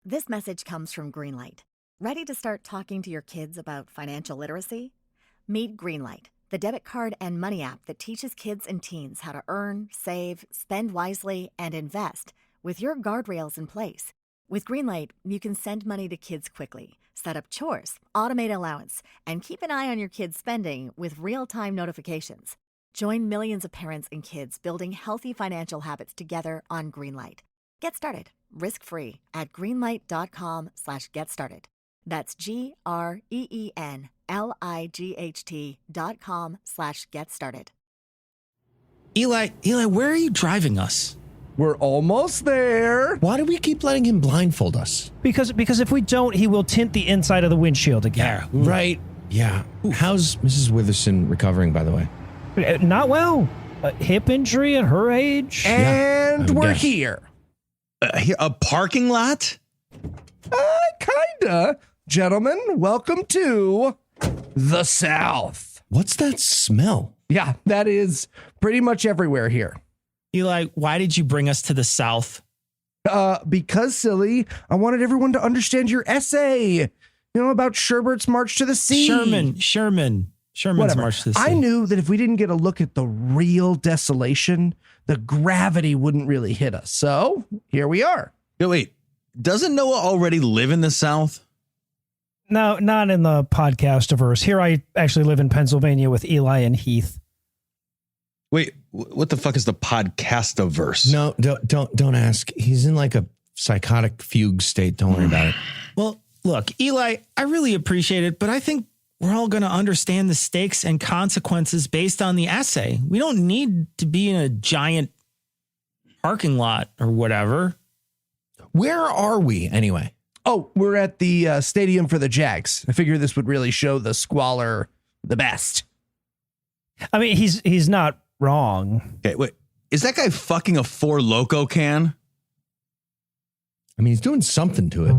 This message comes from Greenlight. Ready to start talking to your kids about financial literacy? Meet Greenlight, the debit card and money app that teaches kids and teens how to earn, save, spend wisely, and invest with your guardrails in place. With Greenlight, you can send money to kids quickly, set up chores, automate allowance, and keep an eye on your kids' spending with real-time notifications. Join millions of parents and kids building healthy financial habits together on Greenlight. Get started risk-free at greenlight.com/get started. That's GREENLIGHT.com/get started. Eli, where are you driving us? We're almost there. Why do we keep letting him blindfold us? Because if we don't, he will tint the inside of the windshield again. Yeah, right. Yeah. How's Mrs. Witherson recovering, by the way? Not well. A hip injury at her age. And we're here. A parking lot? Kinda. Gentlemen, welcome to the South. What's that smell? Yeah, that is pretty much everywhere here. Eli, why did you bring us to the South? Because, silly, I wanted everyone to understand your essay. About Sherbert's March to the Sea. Sherman's Whatever. March to the Sea. I knew that if we didn't get a look at the real desolation, the gravity wouldn't really hit us. So here we are. No, wait. Doesn't Noah already live in the South? No, not in the podcastiverse. Here I actually live in Pennsylvania with Eli and Heath. Wait, what the fuck is the podcastiverse? No, don't ask. He's in like a psychotic fugue state. Don't worry about it. Well, look, Eli, I really appreciate it, but I think we're all going to understand the stakes and consequences based on the essay. We don't need to be in a giant parking lot or whatever. Where are we anyway? Oh, we're at the stadium for the Jags. I figure this would really show the squalor the best. I mean, he's not wrong. Okay, wait. Is that guy fucking a Four Loko can? I mean, he's doing something to it.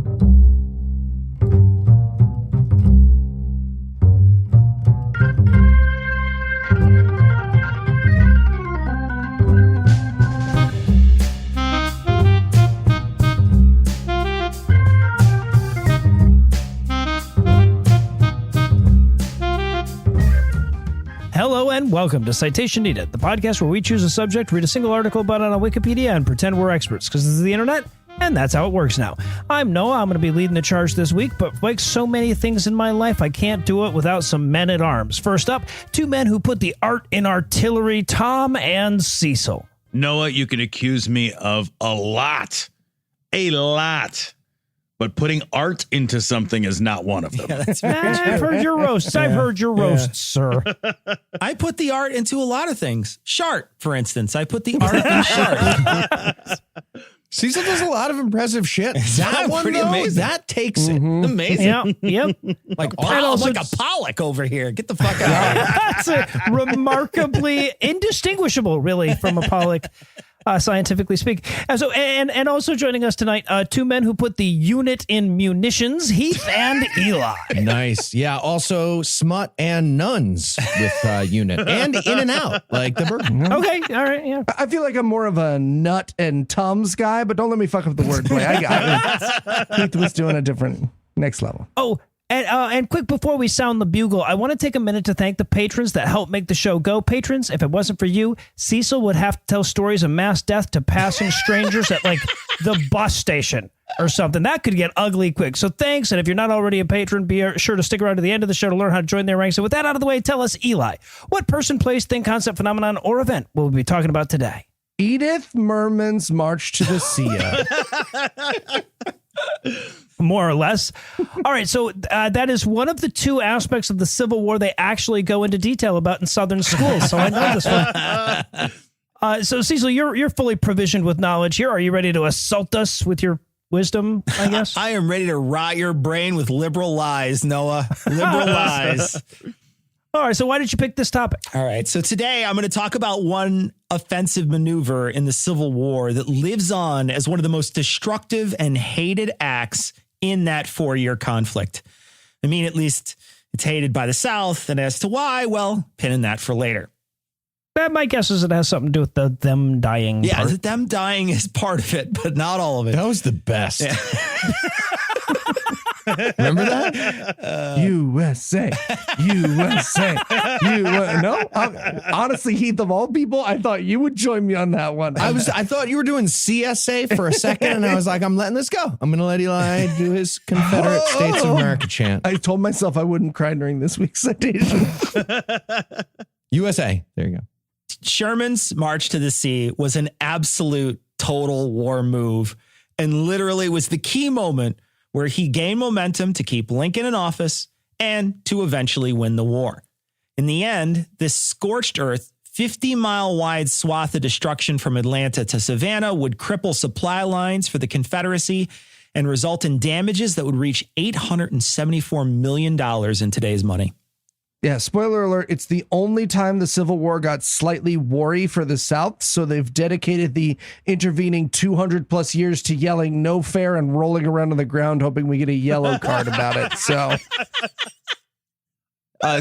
Hello and welcome to Citation Needed, the podcast where we choose a subject, read a single article about it on Wikipedia, and pretend we're experts, because this is the internet, and that's how it works now. I'm Noah. I'm going to be leading the charge this week, but like so many things in my life, I can't do it without some men at arms. First up, two men who put the art in artillery, Tom and Cecil. Noah, you can accuse me of a lot. But putting art into something is not one of them. Yeah, that's I've heard your roasts. I've heard your roasts, sir. I put the art into a lot of things. Shart, for instance. I put the art in Shart. Cecil does a lot of impressive shit. That That one, pretty though, amazing. that takes it. Amazing. Yep. Like, And wow, also like a just- Pollock over here. Get the fuck out of here. That's remarkably indistinguishable, really, from a Pollock, scientifically speaking. And also joining us tonight, two men who put the unit in munitions, Heath and Eli. Nice. Yeah. Also, smut and nuns with unit and in and out like the bird. Okay, all right, yeah. I feel like I'm more of a nut and Tums guy, but don't let me fuck up the wordplay. I got it. Heath was doing a different next level. Oh, and quick before we sound the bugle, I want to take a minute to thank the patrons that help make the show go. Patrons, if it wasn't for you, Cecil would have to tell stories of mass death to passing strangers at like the bus station or something. That could get ugly quick. So thanks. And if you're not already a patron, be sure to stick around to the end of the show to learn how to join their ranks. So with that out of the way, tell us, Eli, what person, place, thing, concept, phenomenon, or event will we be talking about today? Edith Merman's March to the Sea. More or less. All right, so that is one of the two aspects of the Civil War they actually go into detail about in Southern schools. So I know this one. So Cecil, you're fully provisioned with knowledge here. Are you ready to assault us with your wisdom, I guess? I am ready to rot your brain with liberal lies, Noah. Liberal lies. All right, so why did you pick this topic? All right, so today I'm going to talk about one offensive maneuver in the Civil War that lives on as one of the most destructive and hated acts in that 4-year conflict. I mean, at least it's hated by the South, and as to why, well, pinning that for later. My guess is it has something to do with them dying. Yeah, part. them dying is part of it, but not all of it. That was the best. Remember that? USA, USA, No, honestly, Heath, of all people, I thought you would join me on that one. I thought you were doing CSA for a second, and I was like, I'm letting this go. I'm going to let Eli do his Confederate States of America chant. I told myself I wouldn't cry during this week's citation. USA. There you go. Sherman's march to the sea was an absolute total war move and literally was the key moment where he gained momentum to keep Lincoln in office and to eventually win the war. In the end, this scorched earth, 50-mile wide swath of destruction from Atlanta to Savannah would cripple supply lines for the Confederacy and result in damages that would reach $874 million in today's money. Yeah, spoiler alert, it's the only time the Civil War got slightly war-y for the South, so they've dedicated the intervening 200 plus years to yelling no fair and rolling around on the ground hoping we get a yellow card about it. So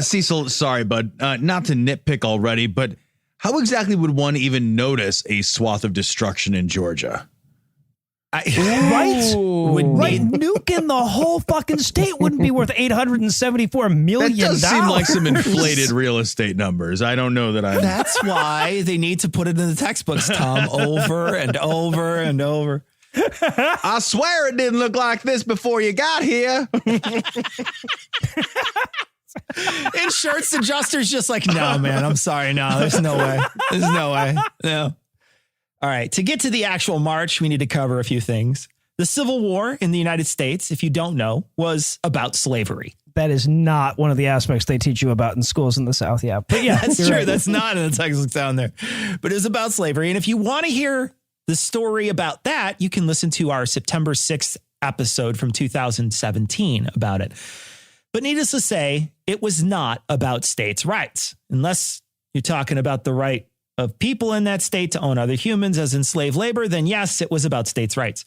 Cecil, sorry, bud, not to nitpick already, but how exactly would one even notice a swath of destruction in Georgia? Right? Right. Nuking the whole fucking state wouldn't be worth $874 million. That does seem like some inflated real estate numbers. I don't know that I. That's why they need to put it in the textbooks, Tom, over and over and over. I swear it didn't look like this before you got here. Insurance adjuster's just like, no, man, I'm sorry. No, there's no way. There's no way. No. All right. To get to the actual march, we need to cover a few things. The Civil War in the United States, if you don't know, was about slavery. That is not one of the aspects they teach you about in schools in the South. Yeah. But yeah, That's you're true. right. That's not in the textbooks down there. But it was about slavery. And if you want to hear the story about that, you can listen to our September 6th episode from 2017 about it. But needless to say, it was not about states' rights, unless you're talking about the right of people in that state to own other humans as enslaved labor, then yes, it was about states' rights.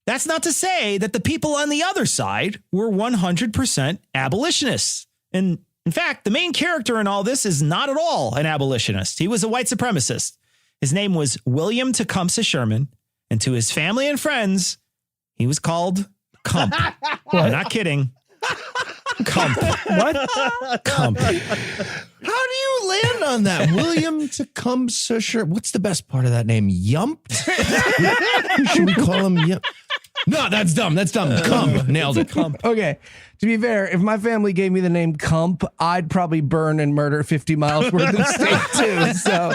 That's not to say that the people on the other side were 100% abolitionists. And in fact, the main character in all this is not at all an abolitionist. He was a white supremacist. His name was William Tecumseh Sherman, and to his family and friends, he was called Cump. I'm not kidding. Cump. What? Cump. How do you land on that? William Tecumseh Sherman. What's the best part of that name? Yumped? Should we call him Yump? No, that's dumb. That's dumb. Cump. Nailed it. Cump. okay, to be fair, if my family gave me the name Cump, I'd probably burn and murder 50 miles worth of state too. So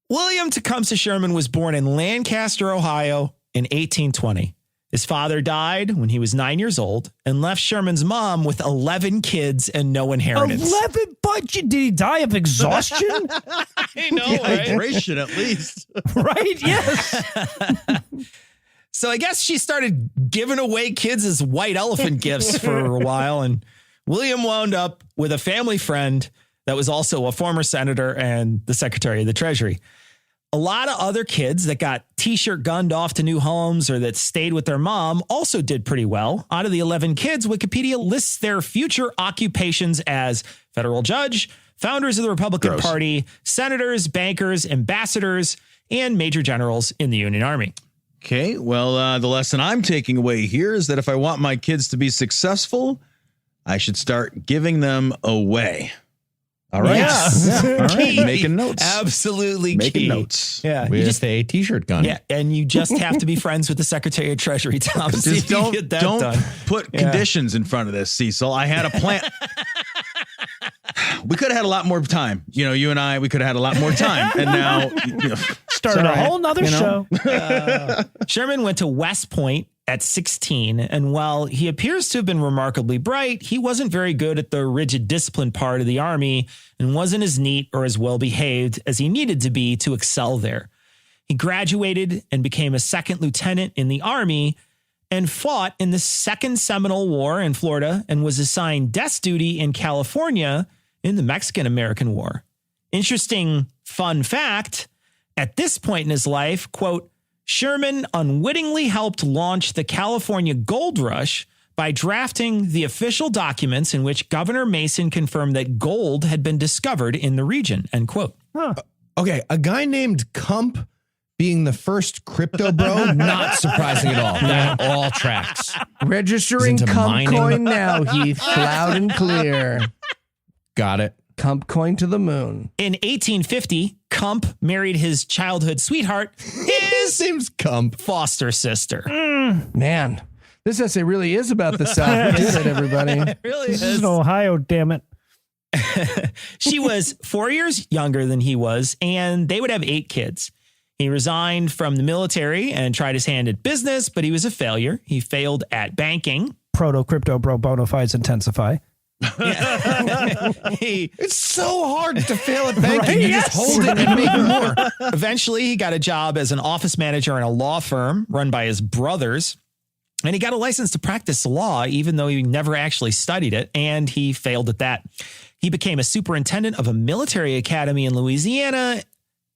William Tecumseh Sherman was born in Lancaster, Ohio in 1820. His father died when he was 9 years old and left Sherman's mom with 11 kids and no inheritance. 11 budget. Did he die of exhaustion? I know, Hydration, at least. Right? Yes. So I guess she started giving away kids as white elephant gifts for a while. And William wound up with a family friend that was also a former senator and the Secretary of the Treasury. A lot of other kids that got T-shirt gunned off to new homes or that stayed with their mom also did pretty well. Out of the 11 kids, Wikipedia lists their future occupations as federal judge, founders of the Republican Party, senators, bankers, ambassadors, and major generals in the Union Army. Okay, well, the lesson I'm taking away here is that if I want my kids to be successful, I should start giving them away. All right. Yes. All right. Key. Making notes. Absolutely Making key. notes. Yeah. We You just a T-shirt gun. yeah. And you just have to be friends with the Secretary of Treasury, Tom. See Just if you don't get that don't done. put Yeah. conditions in front of this, Cecil. I had a plan. We could have had a lot more time. You know, you and I, we could have had a lot more time. And now, Started a whole nother show. Sherman went to West Point at 16, and while he appears to have been remarkably bright, he wasn't very good at the rigid discipline part of the Army and wasn't as neat or as well behaved as he needed to be to excel there. He graduated and became a second lieutenant in the Army and fought in the Second Seminole War in Florida and was assigned desk duty in California in the Mexican-American War. Interesting fun fact, at this point in his life, quote, Sherman unwittingly helped launch the California Gold Rush by drafting the official documents in which Governor Mason confirmed that gold had been discovered in the region, end quote. Okay, a guy named Cump being the first crypto bro, not surprising at all. That all tracks. Registering He's into Cump mining. Coin now, Heath. Loud and clear. Got it. Cump Coin to the moon. In 1850, Cump married his childhood sweetheart, his Seems Cump. foster sister. Man, this essay really is about the South. We did it, everybody. Really This is in Ohio, damn it. She was 4 years younger than he was, and they would have 8 kids. He resigned from the military and tried his hand at business, but he was a failure. He failed at banking. Proto crypto bro bona fides intensify. It's so hard to fail at banking. Right? You Yes. just hold it and make more. Eventually, he got a job as an office manager in a law firm run by his brothers. And he got a license to practice law, even though he never actually studied it. And he failed at that. He became a superintendent of a military academy in Louisiana.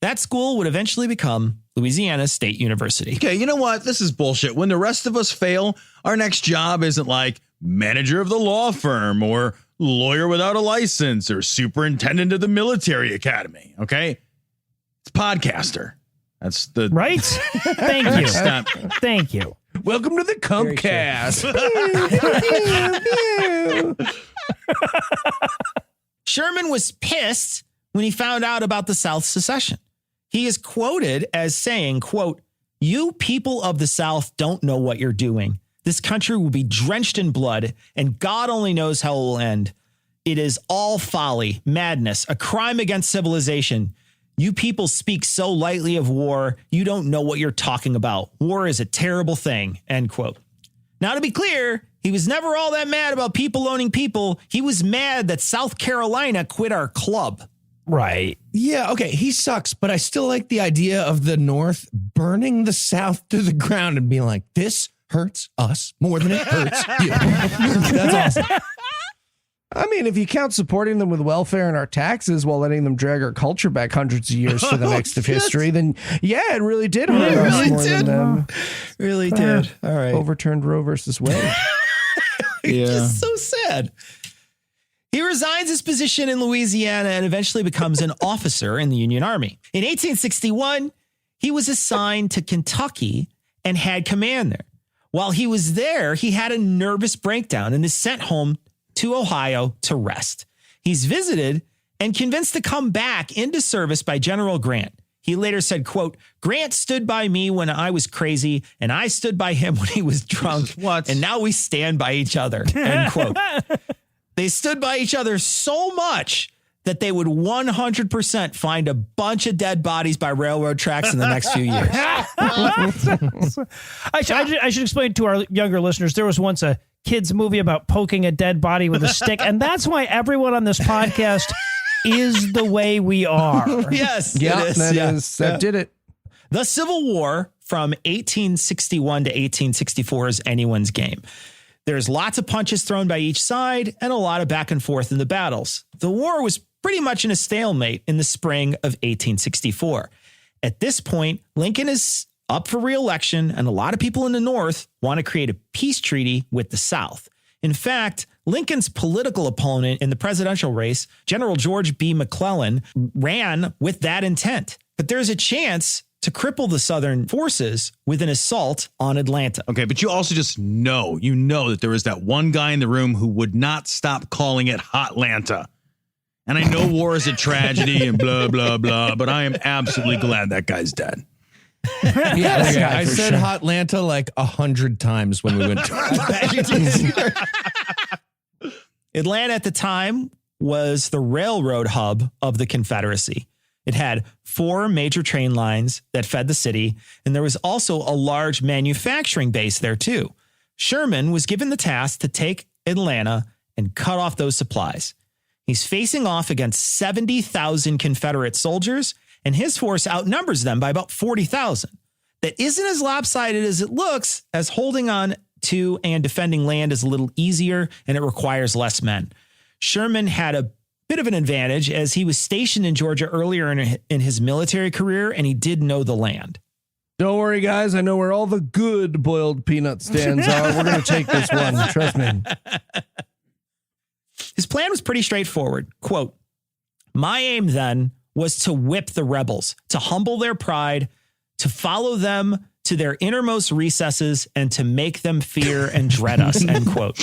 That school would eventually become Louisiana State University. Okay, you know what? This is bullshit. When the rest of us fail, our next job isn't like manager of the law firm or lawyer without a license or superintendent of the military academy. Okay, it's podcaster. That's the Right? Thank you. step. Thank you. Welcome to the Cumpcast. Sherman was pissed when he found out about the South secession. He is quoted as saying, quote, "You people of the South don't know what you're doing. This country will be drenched in blood, and God only knows how it will end. It is all folly, madness, a crime against civilization. You people speak so lightly of war, you don't know what you're talking about. War is a terrible thing," end quote. Now, to be clear, he was never all that mad about people owning people. He was mad that South Carolina quit our club. Right. Yeah, okay, he sucks, but I still like the idea of the North burning the South to the ground and being like, this hurts us more than it hurts you. That's awesome. I mean, if you count supporting them with welfare and our taxes while letting them drag our culture back hundreds of years for the next of history, then yeah, it really did hurt us really more did. than them. Really did. All right. Overturned Roe versus Wade. It's just so sad. He resigns his position in Louisiana and eventually becomes an officer in the Union Army. In 1861, he was assigned to Kentucky and had command there. While he was there, he had a nervous breakdown and is sent home to Ohio to rest. He's visited and convinced to come back into service by General Grant. He later said, quote, "Grant stood by me when I was crazy, and I stood by him when he was drunk. What? And now we stand by each other," end quote. They stood by each other so much that they would 100% find a bunch of dead bodies by railroad tracks in the next few years. I should explain to our younger listeners, there was once a kid's movie about poking a dead body with a stick, and that's why everyone on this podcast is the way we are. Yes, Yeah, it is. that did it. The Civil War from 1861 to 1864 is anyone's game. There's lots of punches thrown by each side and a lot of back and forth in the battles. The war was pretty much in a stalemate in the spring of 1864. At this point, Lincoln is up for re-election, and a lot of people in the North want to create a peace treaty with the South. In fact, Lincoln's political opponent in the presidential race, General George B. McClellan, ran with that intent. But there's a chance to cripple the Southern forces with an assault on Atlanta. Okay, but you also just know that there was that one guy in the room who would not stop calling it Hotlanta. And I know war is a tragedy and blah, blah, blah, but I am absolutely glad that guy's dead. Yeah, Okay, I said Hotlanta like 100 times when we went to Atlanta at the time was the railroad hub of the Confederacy. It had 4 major train lines that fed the city, and there was also a large manufacturing base there too. Sherman was given the task to take Atlanta and cut off those supplies. He's facing off against 70,000 Confederate soldiers, and his force outnumbers them by about 40,000. That isn't as lopsided as it looks, as holding on to and defending land is a little easier and it requires less men. Sherman had a bit of an advantage as he was stationed in Georgia earlier in his military career, and he did know the land. Don't worry, guys. I know where all the good boiled peanut stands are. We're going to take this one. Trust me. His plan was pretty straightforward. Quote, my aim then was to whip the rebels, to humble their pride, to follow them to their innermost recesses, and to make them fear and dread us, end quote.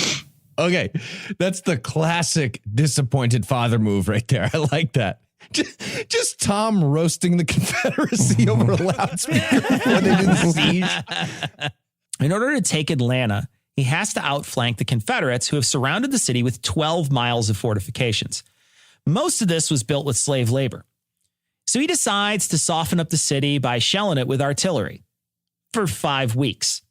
Okay, that's the classic disappointed father move right there. I like that. Just Tom roasting the Confederacy over a loudspeaker before they did the siege. In order to take Atlanta, he has to outflank the Confederates who have surrounded the city with 12 miles of fortifications. Most of this was built with slave labor. So he decides to soften up the city by shelling it with artillery for 5 weeks.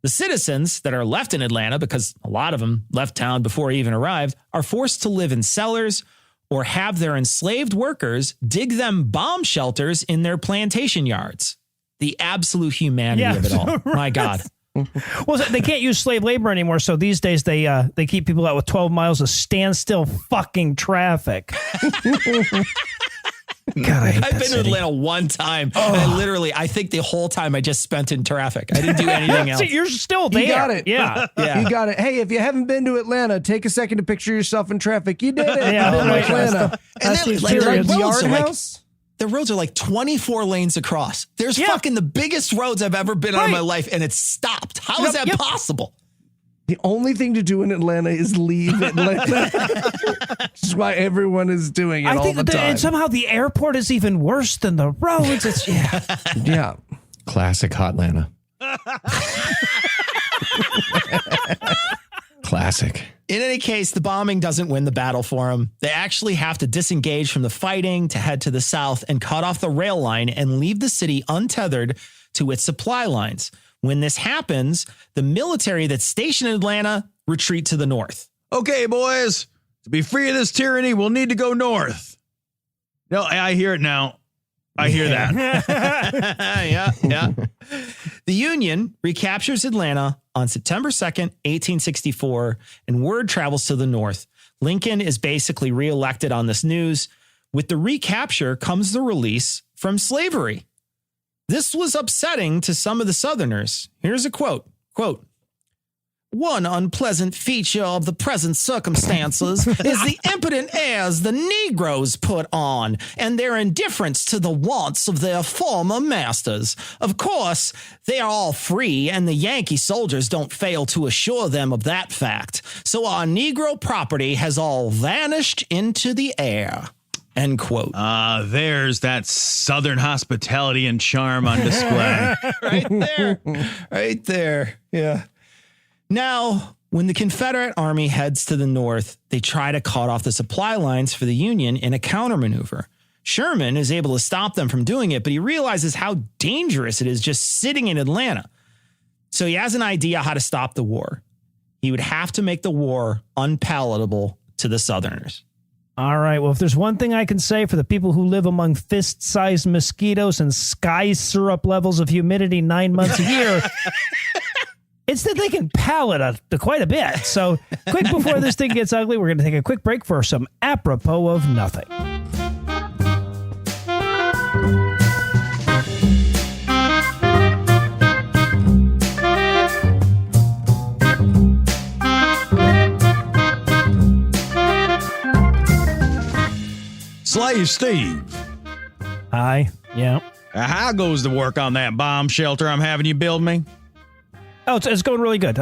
The citizens that are left in Atlanta, because a lot of them left town before he even arrived, are forced to live in cellars or have their enslaved workers dig them bomb shelters in their plantation yards. The absolute humanity of it all. My God. Well, they can't use slave labor anymore, so these days they keep people out with 12 miles of standstill fucking traffic. God, I've been to Atlanta one time. Oh. And I think the whole time I just spent in traffic. I didn't do anything else. So you're still there. You got it. Yeah. You got it. Hey, if you haven't been to Atlanta, take a second to picture yourself in traffic. You did it. Yeah, You've been to Atlanta. And That's then, the like experience. Yard Yard House? The roads are like 24 lanes across. There's fucking the biggest roads I've ever been on in my life, and it's stopped. How is that possible? The only thing to do in Atlanta is leave Atlanta. Which is why everyone is doing it all the time. And somehow the airport is even worse than the roads. It's Yeah. Classic Hotlanta. Classic. In any case, the bombing doesn't win the battle for him. They actually have to disengage from the fighting to head to the south and cut off the rail line and leave the city untethered to its supply lines. When this happens, the military that's stationed in Atlanta retreat to the north. Okay, boys, to be free of this tyranny, we'll need to go north. No, I hear it now. I hear that. Yeah. The Union recaptures Atlanta on September 2nd, 1864, and word travels to the north. Lincoln is basically reelected on this news. With the recapture comes the release from slavery. This was upsetting to some of the Southerners. Here's a quote. One unpleasant feature of the present circumstances is the impotent airs the Negroes put on and their indifference to the wants of their former masters. Of course, they are all free, and the Yankee soldiers don't fail to assure them of that fact. So our Negro property has all vanished into the air. End quote. There's that Southern hospitality and charm on display. Right there. Yeah. Now, when the Confederate Army heads to the north, they try to cut off the supply lines for the Union in a countermaneuver. Sherman is able to stop them from doing it, but he realizes how dangerous it is just sitting in Atlanta. So he has an idea how to stop the war. He would have to make the war unpalatable to the Southerners. All right. Well, if there's one thing I can say for the people who live among fist-sized mosquitoes and sky syrup levels of humidity 9 months a year, it's that they can palate quite a bit. So quick before this thing gets ugly, we're going to take a quick break for some apropos of nothing. Slave Steve. Hi. Yeah. How goes the work on that bomb shelter I'm having you build me? Oh, it's going really good.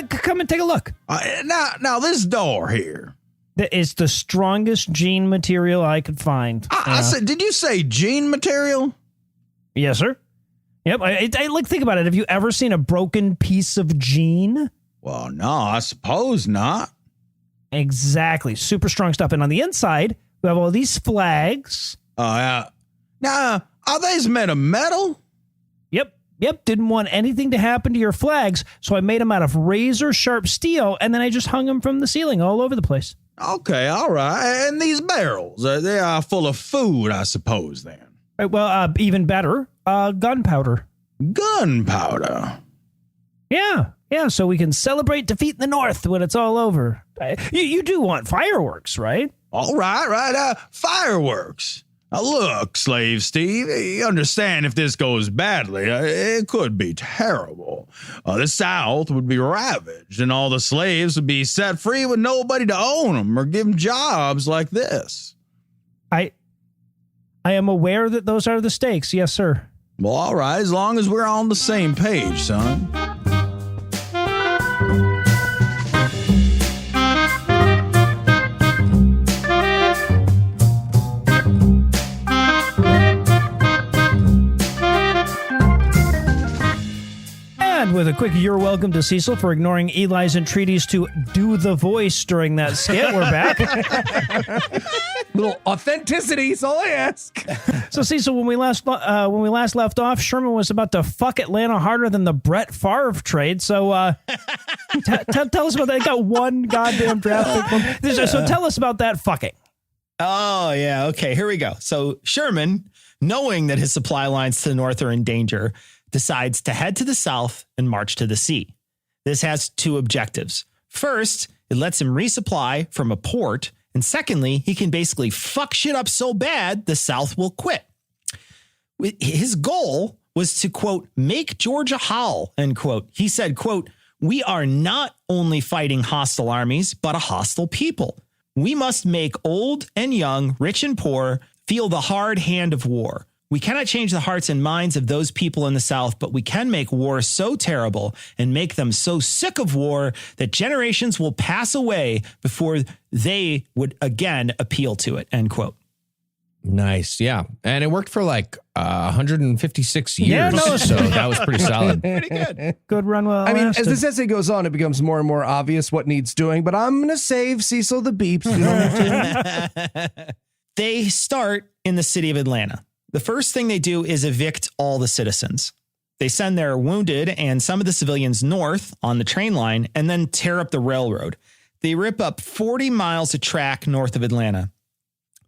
Come and take a look. Now this door here. It's the strongest jean material I could find. I said, did you say jean material? Yes, sir. Yep. I like, think about it. Have you ever seen a broken piece of jean? Well, no, I suppose not. Exactly. Super strong stuff. And on the inside, we have all these flags. Oh, yeah. Now, are these made of metal? Yep. Didn't want anything to happen to your flags, so I made them out of razor sharp steel, and then I just hung them from the ceiling all over the place. Okay, all right. And these barrels, they are full of food, I suppose, then. Right, well, even better, gunpowder. Gunpowder? Yeah, so we can celebrate defeat in the North when it's all over. You do want fireworks, right? All right. Fireworks. Now look, Slave Steve, you understand if this goes badly, it could be terrible. The South would be ravaged and all the slaves would be set free with nobody to own them or give them jobs like this. I am aware that those are the stakes. Yes, sir. Well, all right, as long as we're on the same page, son. And with a quick "you're welcome" to Cecil for ignoring Eli's entreaties to do the voice during that skit, we're back. Little authenticity is all I ask. So, Cecil, when we last left off, Sherman was about to fuck Atlanta harder than the Brett Favre trade. So, tell us about that. They got one goddamn draft pick. So, tell us about that fucking. Oh, yeah. Okay, here we go. So Sherman, knowing that his supply lines to the north are in danger, decides to head to the south and march to the sea. This has two objectives. First, it lets him resupply from a port. And secondly, he can basically fuck shit up so bad, the South will quit. His goal was to, quote, make Georgia howl, end quote. He said, quote, we are not only fighting hostile armies, but a hostile people. We must make old and young, rich and poor, feel the hard hand of war. We cannot change the hearts and minds of those people in the South, but we can make war so terrible and make them so sick of war that generations will pass away before they would again appeal to it, end quote. Nice. Yeah. And it worked for like 156 years. Yeah, no, so that was pretty solid. Pretty good. Good run while I mean, lasted. as this essay goes on, it becomes more and more obvious what needs doing, but I'm going to save Cecil the beeps. We don't have to. They start in the city of Atlanta. The first thing they do is evict all the citizens. They send their wounded and some of the civilians north on the train line and then tear up the railroad. They rip up 40 miles of track north of Atlanta.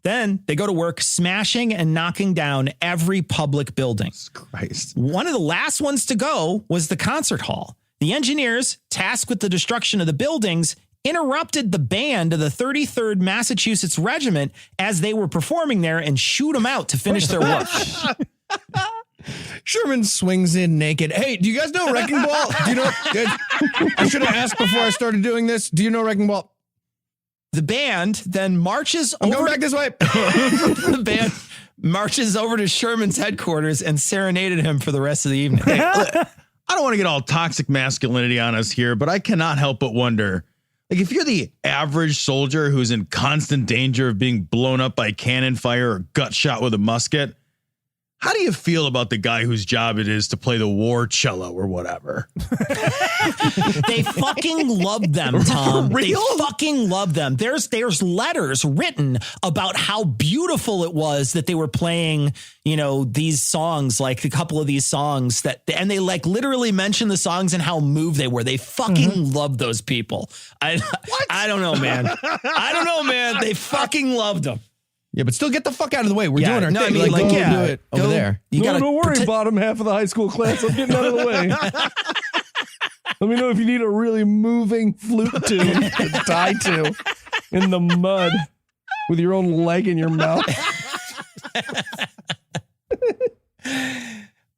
Then they go to work smashing and knocking down every public building. Christ. One of the last ones to go was the concert hall. The engineers, tasked with the destruction of the buildings, interrupted the band of the 33rd Massachusetts Regiment as they were performing there and shoot them out to finish their work. Sherman swings in naked. Hey, do you guys know Wrecking Ball? Do you know? I should have asked before I started doing this. Do you know Wrecking Ball? The band then marches I'm over. going back this way. The band marches over to Sherman's headquarters and serenaded him for the rest of the evening. Hey, I don't want to get all toxic masculinity on us here, but I cannot help but wonder, like, if you're the average soldier who's in constant danger of being blown up by cannon fire or gut shot with a musket, how do you feel about the guy whose job it is to play the war cello or whatever? They fucking love them, Tom. For real? They fucking love them. There's letters written about how beautiful it was that they were playing, you know, these songs, like a couple of these songs and they like literally mention the songs and how moved they were. They fucking love those people. I don't know, man. I don't know, man. They fucking loved them. Yeah, but still get the fuck out of the way. We're Yeah, doing our no, thing. I mean, like, go yeah, do it over go- there. You No, gotta don't worry, protect- bottom half of the high school class. I'm getting out of the way. Let me know if you need a really moving flute tune to tie to in the mud with your own leg in your mouth.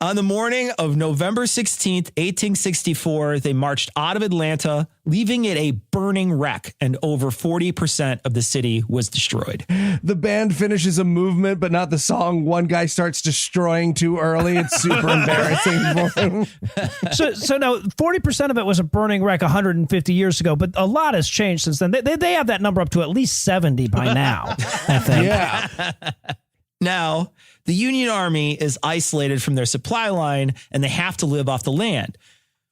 On the morning of November 16th, 1864, they marched out of Atlanta, leaving it a burning wreck, and over 40% of the city was destroyed. The band finishes a movement, but not the song. One guy starts destroying too early. It's super embarrassing for him. So now 40% of it was a burning wreck 150 years ago, but a lot has changed since then. They have that number up to at least 70 by now, I think. Yeah. Now, the Union Army is isolated from their supply line and they have to live off the land,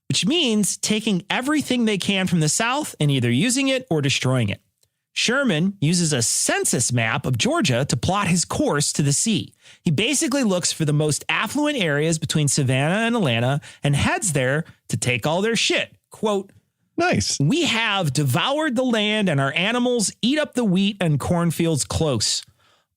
which means taking everything they can from the South and either using it or destroying it. Sherman uses a census map of Georgia to plot his course to the sea. He basically looks for the most affluent areas between Savannah and Atlanta and heads there to take all their shit. Quote, Nice. we have devoured the land and our animals eat up the wheat and cornfields close.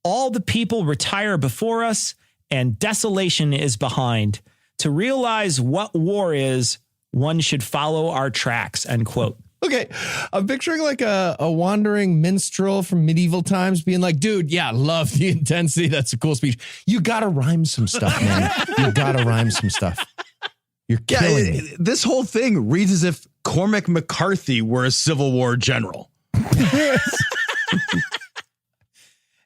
All the people retire before us and desolation is behind. To realize what war is, one should follow our tracks, end quote. Okay, I'm picturing like a wandering minstrel from medieval times being like, dude, yeah, love the intensity. That's a cool speech. You got to rhyme some stuff, man. You got to rhyme some stuff. You're killing me. This whole thing reads as if Cormac McCarthy were a Civil War general.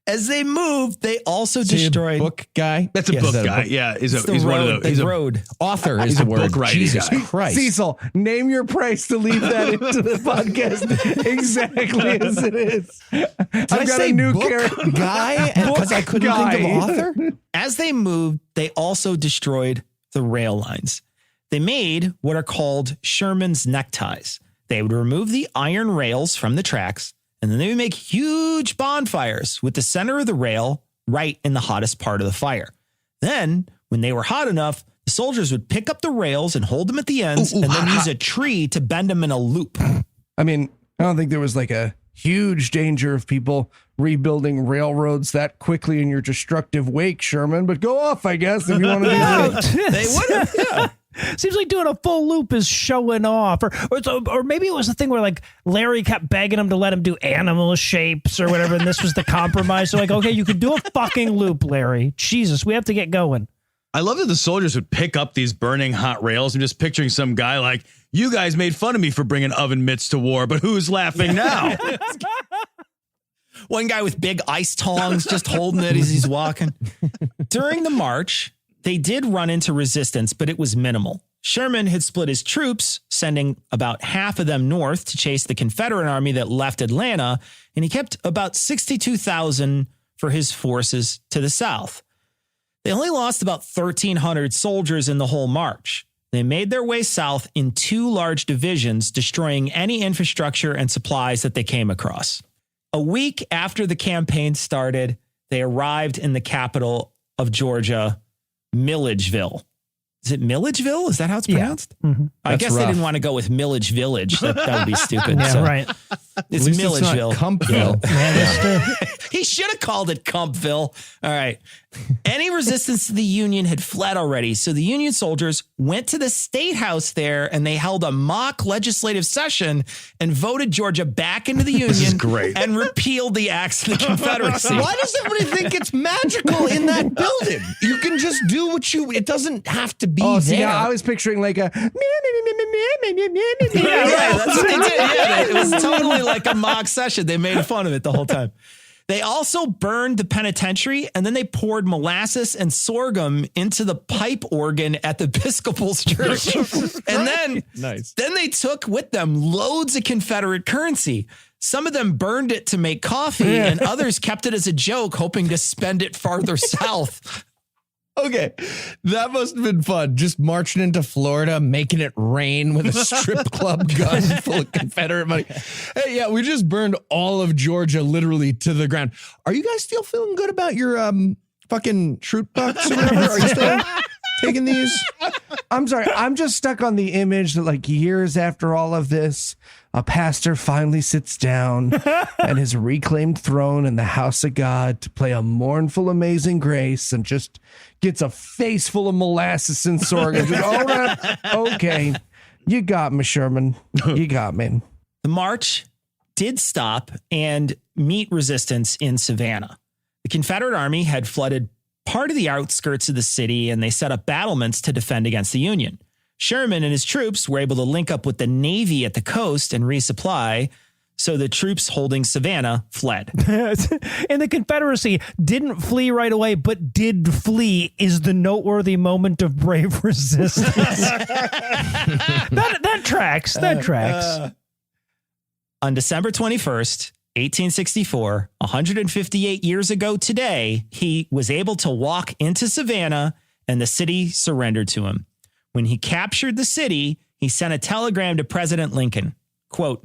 As they moved, they also Is he a destroyed. book guy. That's a Yes, book is that guy. book? Yeah, It's the he's one of road. those. The He's a road. Author He's is the a word. book writing Jesus guy. Christ. Cecil, name your price to leave that into the podcast exactly as it is. Did I say book guy? Because I couldn't think of author. As they moved, they also destroyed the rail lines. They made what are called Sherman's neckties. They would remove the iron rails from the tracks, and then they would make huge bonfires with the center of the rail right in the hottest part of the fire. Then, when they were hot enough, the soldiers would pick up the rails and hold them at the ends and then use a tree to bend them in a loop. I mean, I don't think there was like a huge danger of people rebuilding railroads that quickly in your destructive wake, Sherman, but go off, I guess, if you want to do that. They would have, yeah. Seems like doing a full loop is showing off, or maybe it was the thing where like Larry kept begging him to let him do animal shapes or whatever, and this was the compromise. So like, okay, you can do a fucking loop, Larry. Jesus, we have to get going. I love that the soldiers would pick up these burning hot rails. I'm just picturing some guy like, you guys made fun of me for bringing oven mitts to war, but who's laughing now? One guy with big ice tongs just holding it as he's walking. During the march, they did run into resistance, but it was minimal. Sherman had split his troops, sending about half of them north to chase the Confederate army that left Atlanta, and he kept about 62,000 for his forces to the south. They only lost about 1,300 soldiers in the whole march. They made their way south in 2 large divisions, destroying any infrastructure and supplies that they came across. A week after the campaign started, they arrived in the capital of Georgia, Milledgeville. Is it Milledgeville? Is that how it's pronounced? Yeah. Mm-hmm. I guess they rough. didn't want to go with Millage Village. That would be stupid. Yeah, So right. It's At least it's not Milledgeville. Cumpville. He should have called it Cumpville. All right. Any resistance to the Union had fled already. So the Union soldiers went to the state house there and they held a mock legislative session and voted Georgia back into the Union is great. and repealed the acts of the Confederacy. Why does everybody think it's magical in that building? You can just do what it doesn't have to be Oh, see, there. I was picturing like a. Yeah, right. That's what they did. Yeah, it was totally like a mock session. They made fun of it the whole time. They also burned the penitentiary and then they poured molasses and sorghum into the pipe organ at the Episcopal's church. And then, then they took with them loads of Confederate currency. Some of them burned it to make coffee and others kept it as a joke, hoping to spend it farther south. Okay, that must have been fun. Just marching into Florida, making it rain with a strip club gun full of Confederate money. Hey, yeah, we just burned all of Georgia literally to the ground. Are you guys still feeling good about your fucking Shroot bucks or whatever? Are you still taking these? I'm sorry. I'm just stuck on the image that like years after all of this, a pastor finally sits down at his reclaimed throne in the house of God to play a mournful, amazing grace and just gets a face full of molasses and sorghum. Just, all right. Okay. You got me, Sherman. You got me. The march did stop and meet resistance in Savannah. The Confederate Army had flooded part of the outskirts of the city and they set up battlements to defend against the Union. Sherman and his troops were able to link up with the Navy at the coast and resupply, so the troops holding Savannah fled. And the Confederacy didn't flee right away, but did flee is the noteworthy moment of brave resistance. that tracks. That tracks. On December 21st, 1864, 158 years ago today, he was able to walk into Savannah and the city surrendered to him. When he captured the city, he sent a telegram to President Lincoln. Quote,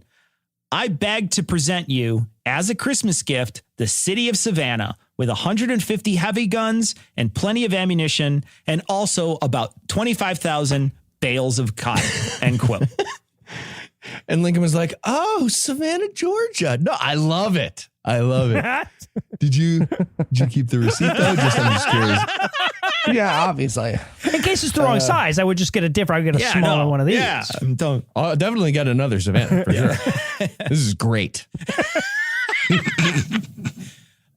I beg to present you, as a Christmas gift, the city of Savannah with 150 heavy guns and plenty of ammunition and also about 25,000 bales of cotton, end quote. And Lincoln was like, oh, Savannah, Georgia. No, I love it. I love it. Did you keep the receipt though? I'm just curious. Yeah, obviously. In case it's the wrong size, I would just get a different. I would get a smaller one of these. Yeah, don't. I'll definitely get another Savannah for sure. This is great.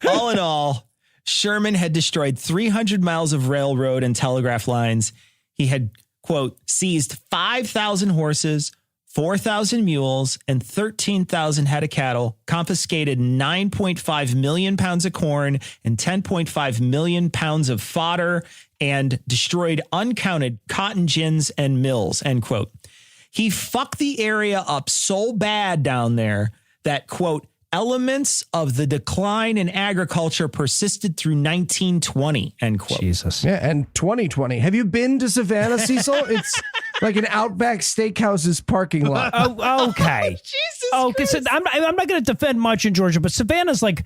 All in all, Sherman had destroyed 300 miles of railroad and telegraph lines. He had, quote, seized 5,000 horses, 4,000 mules, and 13,000 head of cattle, confiscated 9.5 million pounds of corn and 10.5 million pounds of fodder, and destroyed uncounted cotton gins and mills, end quote. He fucked the area up so bad down there that, quote, elements of the decline in agriculture persisted through 1920, end quote. Jesus. Yeah, and 2020. Have you been to Savannah, Cecil? It's like an Outback Steakhouse's parking lot. Oh, okay. Jesus okay, so I'm not going to defend much in Georgia, but Savannah's like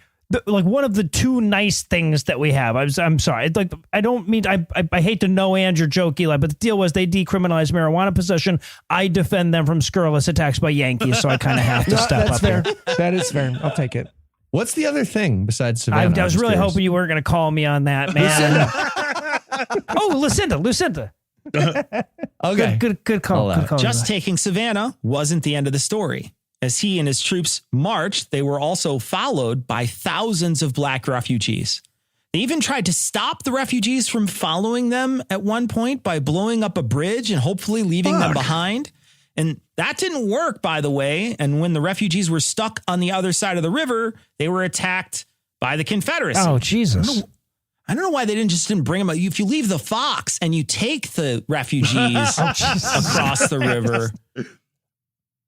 one of the two nice things that we have. I'm sorry. Like, I don't mean, I hate to no-and your joke, Eli, but the deal was they decriminalized marijuana possession. I defend them from scurrilous attacks by Yankees, so I kind of have to step That's up fair. here. That is fair. I'll take it. What's the other thing besides Savannah? I was really hoping you weren't going to call me on that, man. Oh, Lucinda. Okay. Good call. Good call. Just taking Savannah wasn't the end of the story. As he and his troops marched, they were also followed by thousands of black refugees. They even tried to stop the refugees from following them at one point by blowing up a bridge and hopefully leaving them behind. And that didn't work, by the way. And when the refugees were stuck on the other side of the river, they were attacked by the Confederacy. Oh, Jesus. I don't know why they didn't bring them up. If you leave the Fox and you take the refugees across the river.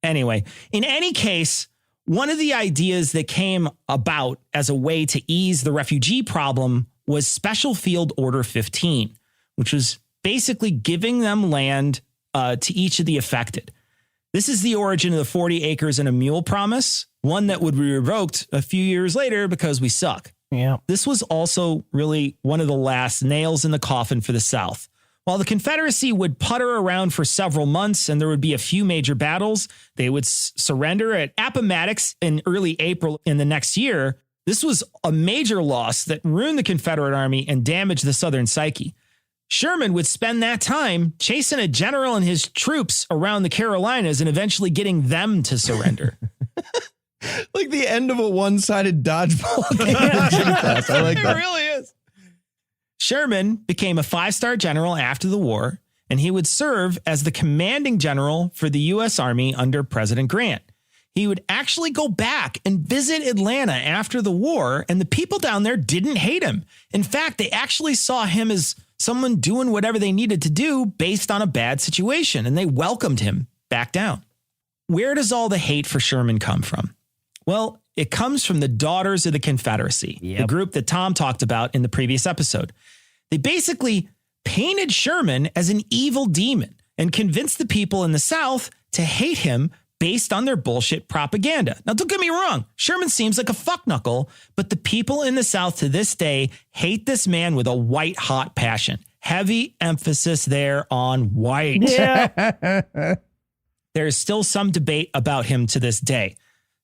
Anyway, in any case, one of the ideas that came about as a way to ease the refugee problem was Special Field Order 15, which was basically giving them land to each of the affected. This is the origin of the 40 acres and a mule promise, one that would be revoked a few years later because we suck. Yeah. This was also really one of the last nails in the coffin for the South. While the Confederacy would putter around for several months and there would be a few major battles, they would surrender at Appomattox in early April in the next year. This was a major loss that ruined the Confederate Army and damaged the Southern psyche. Sherman would spend that time chasing a general and his troops around the Carolinas and eventually getting them to surrender. Like the end of a one-sided dodgeball game in gym class. I like that. It really is. Sherman became a 5-star general after the war, and he would serve as the commanding general for the U.S. Army under President Grant. He would actually go back and visit Atlanta after the war, and the people down there didn't hate him. In fact, they actually saw him as someone doing whatever they needed to do based on a bad situation, and they welcomed him back down. Where does all the hate for Sherman come from? Well, it comes from the Daughters of the Confederacy, the group that Tom talked about in the previous episode. They basically painted Sherman as an evil demon and convinced the people in the South to hate him based on their bullshit propaganda. Now, don't get me wrong. Sherman seems like a fuckknuckle, but the people in the South to this day hate this man with a white-hot passion. Heavy emphasis there on white. Yeah. There is still some debate about him to this day.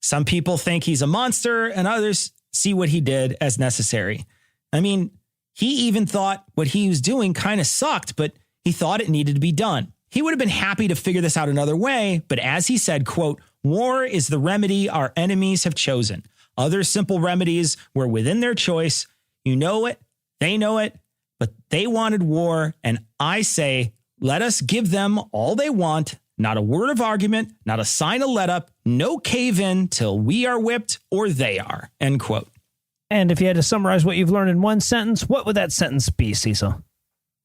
Some people think he's a monster and others see what he did as necessary. I mean, he even thought what he was doing kind of sucked, but he thought it needed to be done. He would have been happy to figure this out another way, but as he said, quote, "War is the remedy our enemies have chosen. Other simple remedies were within their choice. You know it, they know it, but they wanted war, and I say, let us give them all they want. Not a word of argument, not a sign of let up, no cave in till we are whipped or they are," end quote. And if you had to summarize what you've learned in one sentence, what would that sentence be, Cecil?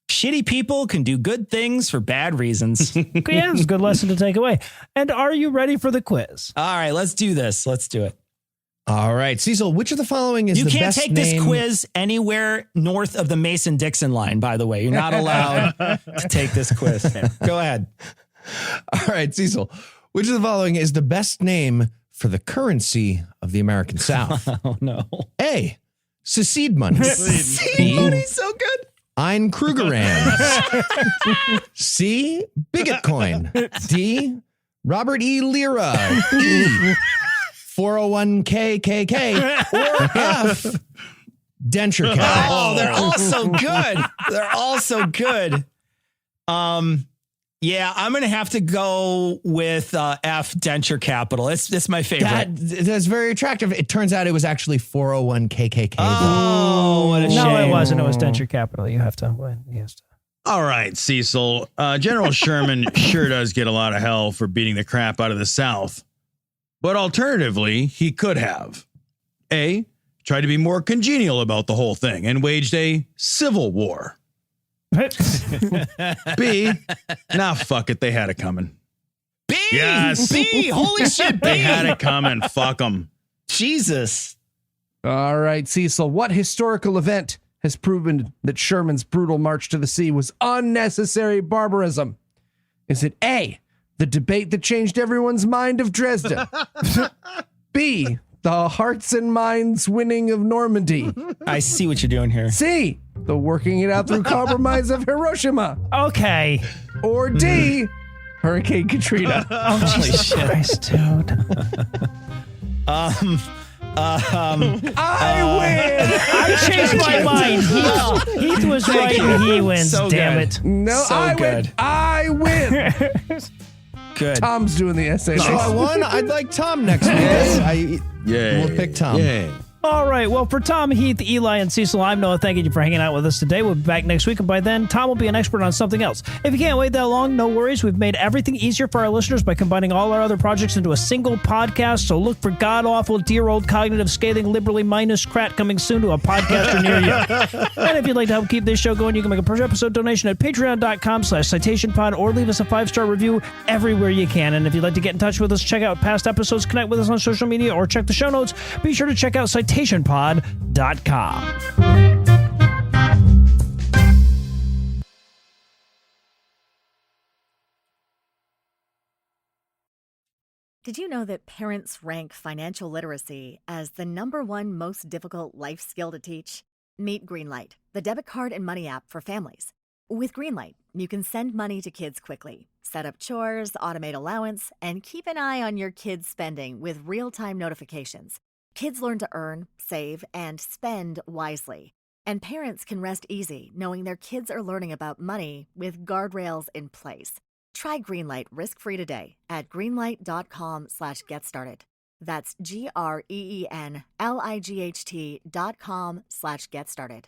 Shitty people can do good things for bad reasons. Yeah, it's a good lesson to take away. And are you ready for the quiz? All right, let's do this. Let's do it. All right, Cecil, which of the following is You the can't best take name? this quiz anywhere north of the Mason-Dixon line, by the way. You're not allowed to take this quiz. Go ahead. All right, Cecil, which of the following is the best name for the currency of the American South? Oh, no. A, secede money. B, so good. Ein Krugerrand. C, bigot coin. D, Robert E. Lira. E, 401k KK. Or F, Denture capital. Oh, they're all so good. They're all so good. Yeah, I'm going to have to go with F, denture capital. It's my favorite. That's very attractive. It turns out it was actually 401 KKK. Oh, what a shame. No, it wasn't. It was denture capital. You have to win. Yes. All right, Cecil. General Sherman sure does get a lot of hell for beating the crap out of the South. But alternatively, he could have A, tried to be more congenial about the whole thing and waged a civil war. B, fuck it. They had it coming. B! Yes. B! Holy shit, B! They had it coming. Fuck them. Jesus. All right, Cecil, what historical event has proven that Sherman's brutal march to the sea was unnecessary barbarism? Is it A, the debate that changed everyone's mind of Dresden? B, the hearts and minds winning of Normandy? I see what you're doing here. C, the working it out through compromise of Hiroshima? Okay. Or D, Hurricane Katrina? Oh, Jesus Christ, dude. I win! I changed my mind. Heath was right and he wins. So Damn good. it. No, So I good. win. I win. Good. Tom's doing the essay. So I won. I'd like Tom next week. Yeah. We'll pick Tom. Yeah. All right. Well, for Tom, Heath, Eli, and Cecil, I'm Noah. Thank you for hanging out with us today. We'll be back next week, and by then, Tom will be an expert on something else. If you can't wait that long, no worries. We've made everything easier for our listeners by combining all our other projects into a single podcast. So look for god-awful, dear-old, cognitive, scathing, liberally minus crat coming soon to a podcaster near you. And if you'd like to help keep this show going, you can make a per-episode donation at patreon.com/citationpod or leave us a 5-star review everywhere you can. And if you'd like to get in touch with us, check out past episodes, connect with us on social media, or check the show notes, be sure to check out citationpod.com. Did you know that parents rank financial literacy as the #1 most difficult life skill to teach? Meet Greenlight, the debit card and money app for families. With Greenlight, you can send money to kids quickly, set up chores, automate allowance, and keep an eye on your kids' spending with real-time notifications. Kids learn to earn, save, and spend wisely. And parents can rest easy knowing their kids are learning about money with guardrails in place. Try Greenlight risk-free today at greenlight.com/getstarted. That's GREENLIGHT.com/getstarted.